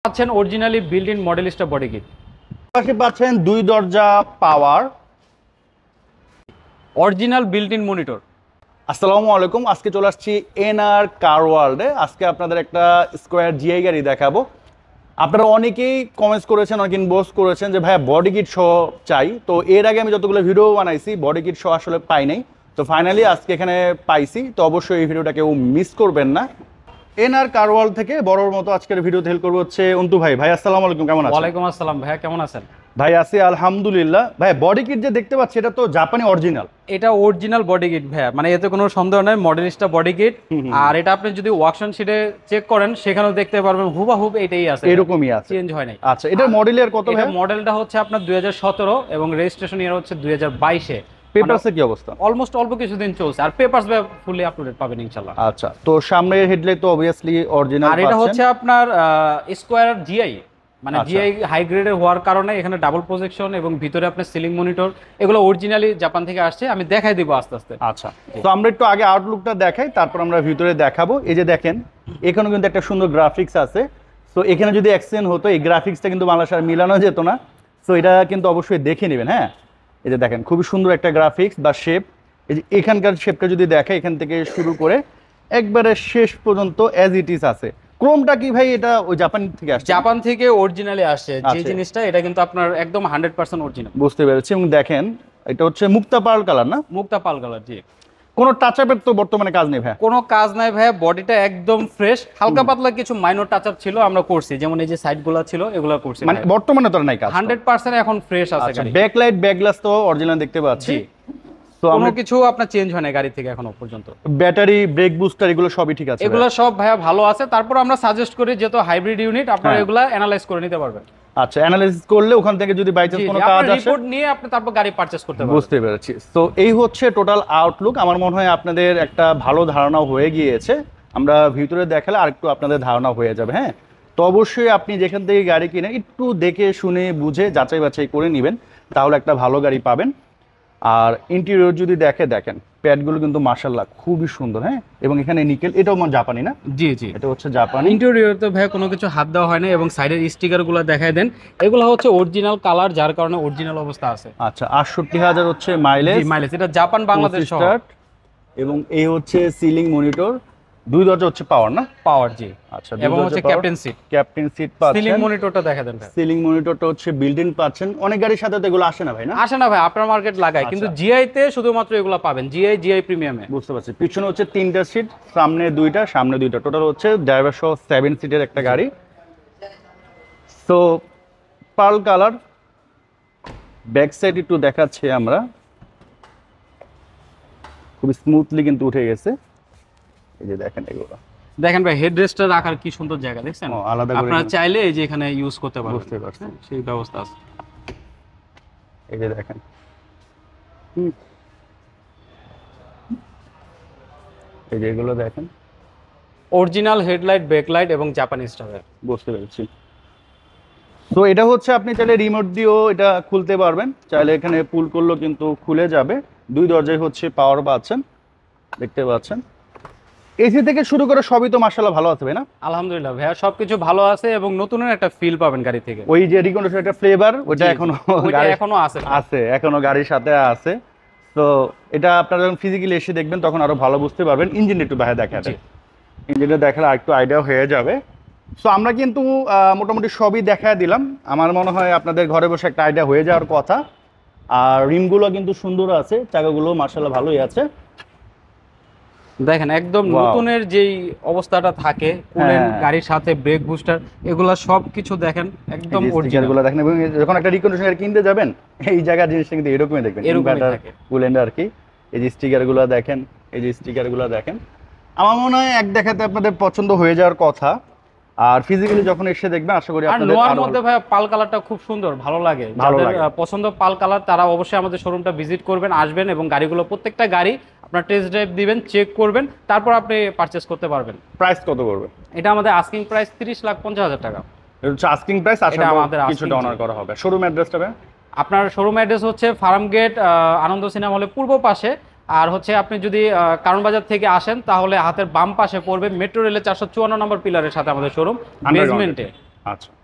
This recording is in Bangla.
পাচ্ছেন originally built in Modellista body kit. পাশে পাচ্ছেন 2 দরজা পাওয়ার অরিজিনাল বিল্ট ইন মনিটর। আসসালামু আলাইকুম। আজকে চলে আসছি এনআর কার ওয়ার্ল্ডে। আজকে আপনাদের একটা স্কোয়ার জিআই গাড়ি দেখাবো। আপনারা অনেকেই কমেন্টস করেছেন, অনেক ইনবক্স করেছেন যে ভাইয়া বডি কিট সহ চাই। তো এর আগে আমি যতগুলো ভিডিও বানাইছি বডি কিট সহ আসলে পাই নাই। তো ফাইনালি আজকে এখানে পাইছি। তো অবশ্যই এই ভিডিওটা কেউ মিস করবেন না। এনআর কার ওয়ার্ল্ড থেকে বড়র মতো আজকের ভিডিওতে হেল্প করবো হচ্ছে অন্তু ভাই। ভাই আসসালামু আলাইকুম, কেমন আছেন? ওয়ালাইকুম আসসালাম ভাইয়া, কেমন আছেন? ভাই আছি আলহামদুলিল্লাহ। ভাই বডি কিট যে দেখতে পাচ্ছি এটা তো জাপানি অরিজিনাল। এটা অরিজিনাল বডি কিট ভাইয়া, মানে এতে কোনো সন্দেহ নেই, মডেলিস্টা বডি কিট। আর এটা আপনি যদি ওয়ার্কশন শিটে চেক করেন সেখানেও দেখতে পারবেন হুবাহুব এটাই আছে, এরকমই আছে, চেঞ্জ হয় নাই। আচ্ছা, এটার মডেলের কত ভাই? মডেলটা হচ্ছে আপনার 2017 এবং রেজিস্ট্রেশন ইয়ার হচ্ছে 2022-এ। পেপারসে কি অবস্থা? অলমোস্ট অল্প কিছুদিন চলছে, আর papers fully up to date পাবেন ইনশাআল্লাহ। আচ্ছা, তো সামনের হেডলাইট তো অবভিয়াসলি অরিজিনাল আর এটা হচ্ছে আপনার স্কয়ার জিআই, মানে জিআই হাই গ্রেডের হওয়ার কারণে এখানে ডাবল প্রজেকশন এবং ভিতরে আপনার সিলিং মনিটর, এগুলো অরিজিনালি জাপান থেকে আসছে। আমি দেখাই দিব আস্তে আস্তে। আচ্ছা, তো আমরা একটু আগে আউটলুকটা দেখাই, তারপর আমরা ভিতরে দেখাবো। এই যে দেখেন এখানে কিন্তু একটা সুন্দর গ্রাফিক্স আছে। তো এখানে যদি এক্সচেঞ্জ হতো এই গ্রাফিক্সটা কিন্তু বাংলাদেশে আর মিলানো যেত না। তো এটা কিন্তু অবশ্যই দেখে নেবেন। হ্যাঁ, এই যে দেখেন খুবই সুন্দর একটা গ্রাফিক্স বা শেপ। এই যে এখানকার শেপটা যদি দেখে এখান থেকে শুরু করে একবারে শেষ পর্যন্ত অ্যাজ ইট ইজ আছে। ক্রোমটা কি ভাই এটা ওই জাপান থেকে আসছে? জাপান থেকে অরিজিনালি আসছে যে জিনিসটা, এটা কিন্তু আপনার একদম 100% অরিজিনাল। বুঝতে পেরেছি। এবং দেখেন এটা হচ্ছে মুক্তা পার্ল কালার না? মুক্তা পাল কালার, জি। কোনো টাচ আপের তো বর্তমানে কাজ নেই ভাই? কোনো কাজ নাই ভাই, বডিটা একদম ফ্রেশ। হালকা পাতলা কিছু মাইনর টাচ আপ ছিল আমরা করছি, যেমন এই যে সাইডগুলো ছিল এগুলো করছি। মানে বর্তমানে তো নাই কাজ? 100% এখন ফ্রেশ আছে গাড়ি। ব্যাকলাইট ব্যাকগ্লাস তো অরিজিনাল দেখতে পাচ্ছি। তো কোনো কিছু আপনার চেঞ্জ হয় না গাড়ি থেকে এখনো পর্যন্ত। ব্যাটারি, ব্রেক বুস্টার এগুলো সবই ঠিক আছে? এগুলো সব ভাইয়া ভালো আছে। তারপর আমরা সাজেস্ট করি যেহেতু হাইব্রিড ইউনিট, আপনারা এগুলা অ্যানালাইজ করে নিতে পারবেন। আচ্ছা, অ্যানালাইসিস করলে ওখান থেকে যদি বাই চান্স কোনো কাজ আসে রিপোর্ট নিয়ে আপনি তারপর গাড়ি পারচেজ করতে পারবেন। বুঝতে পেরেছি। তো এই হচ্ছে টোটাল আউটলুক। আমার মনে হয় আপনাদের একটা ভালো ধারণা হয়ে গিয়েছে। আমরা ভিতরে দেখালে আরেকটু আপনাদের ধারণা হয়ে যাবে। হ্যাঁ, তো অবশ্যই আপনি যেখান থেকে গাড়ি কিনেন একটু দেখে শুনে বুঝে যাচাই বাছাই করে নেবেন, তাহলে একটা ভালো গাড়ি পাবেন। আর ইন্টেরিয়র যদি দেখেন প্যাডগুলো কিন্তু মাশাআল্লাহ খুবই সুন্দর। হ্যাঁ, এবং এখানে নিকেল, এটাও জাপানি না? জি জি, এটা হচ্ছে জাপানি। ইন্টেরিয়রতে ভাই কোনো কিছু হাত দেওয়া হয় না, এবং সাইডের স্টিকারগুলো দেখায় দেন, এগুলো হচ্ছে অরিজিনাল কালার, যার কারণে অরিজিনাল অবস্থা আছে। আচ্ছা, 68,000 হচ্ছে মাইলেজ। মাইলেজ এটা জাপান বাংলাদেশ সহ। এবং এই হচ্ছে সিলিং মনিটর, 2 দরজা হচ্ছে পাওয়ার না? পাওয়ার, জি। আচ্ছা, এবং হচ্ছে ক্যাপ্টেন সিট পাচ্ছেন। সিলিং মনিটরটা দেখা দেন ভাই। সিলিং মনিটরটা হচ্ছে বিল্ট ইন পাচ্ছেন। অনেক গাড়ির সাথে তো এগুলো আসে না ভাই? না আসে না ভাই, আপনার মার্কেট লাগায়, কিন্তু জিআই তে শুধুমাত্র এগুলো পাবেন, জিআই প্রিমিয়ামে। বুঝতে পারছি। পিছনে হচ্ছে 3টা সিট, সামনে 2টা, সামনে 2টা, টোটাল হচ্ছে ড্রাইভার সহ 7 সিটের একটা গাড়ি। তো পার্ল কালার। ব্যাক সাইড একটু দেখাচ্ছি আমরা, খুব স্মুথলি কিন্তু উঠে গেছে। এই যে দেখেন এগুলো দেখেন ভাই, হেডরেস্টটা রাখার কি সুন্দর জায়গা, দেখছেন? আলাদা করে আপনারা চাইলে এই যে এখানে ইউজ করতে পারবেন। বুঝতে পারছি, সেই ব্যবস্থা আছে। এই যে দেখেন এই যে এগুলো দেখেন অরিজিনাল হেডলাইট, ব্যাকলাইট এবং জাপানি স্টাইল। বুঝতে পেরেছি। তো এটা হচ্ছে আপনি চাইলে রিমোট দিয়েও এটা খুলতে পারবেন, চাইলে এখানে পুল করলেও কিন্তু খুলে যাবে। 2 দরজায় হচ্ছে পাওয়ার পাচ্ছেন, দেখতে পাচ্ছেন। এসি থেকে শুরু করে সবই তো মাশাআল্লাহ ভালো আছে ভাই? না আলহামদুলিল্লাহ ভাইয়া, সবকিছু ভালো আছে এবং নতুনের একটা ফিল পাবেন গাড়ি থেকে। ওই যে রিকন্ডিশনের একটা ফ্লেভার ওটা এখনো আছে, এখনো গাড়ির সাথে আছে। তো এটা আপনারা যখন ফিজিক্যালি এসে দেখবেন তখন আরো ভালো বুঝতে পারবেন। ইঞ্জিন একটু বাইরে দেখাতে, ইঞ্জিনটা দেখালে আরেকটু আইডিয়া হয়ে যাবে। সো আমরা কিন্তু মোটামুটি সবই দেখায় দিলাম। আমার মনে হয় আপনাদের ঘরে বসে একটা আইডিয়া হয়ে যাওয়ার কথা। আর রিমগুলো কিন্তু সুন্দর আছে, চাকাগুলো মাশাআল্লাহ ভালোই আছে। দেখেন একদম নতুনের যেই অবস্থাটা থাকে কুলেন গাড়ির সাথে, ব্রেক বুস্টার, এগুলা সবকিছু দেখেন একদম অরিজিনালগুলো দেখেন। এবং যখন একটা রিকন্ডিশনার কিনতে যাবেন এই জায়গার জিনিসটা কিন্তু এরকমই দেখবেন, ইনভার্টার কুলেন্ট আর কি। এই যে স্টিকারগুলো দেখেন, এই যে স্টিকারগুলো দেখেন, আমার মনে হয় এক দেখাতে আপনাদের পছন্দ হয়ে যাওয়ার কথা। আর ফিজিক্যালি যখন এসে দেখবেন আশা করি আপনাদের নোয়ার মধ্যে ভাই পাল কালারটা খুব সুন্দর, ভালো লাগে। যাদের পছন্দ পাল কালার তারা অবশ্যই আমাদের শোরুমটা ভিজিট করবেন, আসবেন এবং গাড়িগুলো প্রত্যেকটা গাড়ি আপনার টেস্ট ড্রাইভ দিবেন, চেক করবেন, তারপর আপনি পারচেজ করতে পারবেন। প্রাইস কত করবে? এটা আমাদের আস্কিং প্রাইস 30,50,000 টাকা। এটা হচ্ছে আস্কিং প্রাইস, আশা করি কিছুটা অনার করা হবে। শোরুম অ্যাড্রেসটা ভাই? আপনার শোরুম অ্যাড্রেস হচ্ছে ফার্ম গেট, আনন্দ সিনেমা হলের পূর্ব পাশে। আর হচ্ছে আপনি যদি কারণ বাজার থেকে আসেন তাহলে হাতের বাম পাশে পড়বে মেট্রো রেলের 454 নম্বর পিলারের সাথে আমাদের শোরুম, বেসমেন্টে। আচ্ছা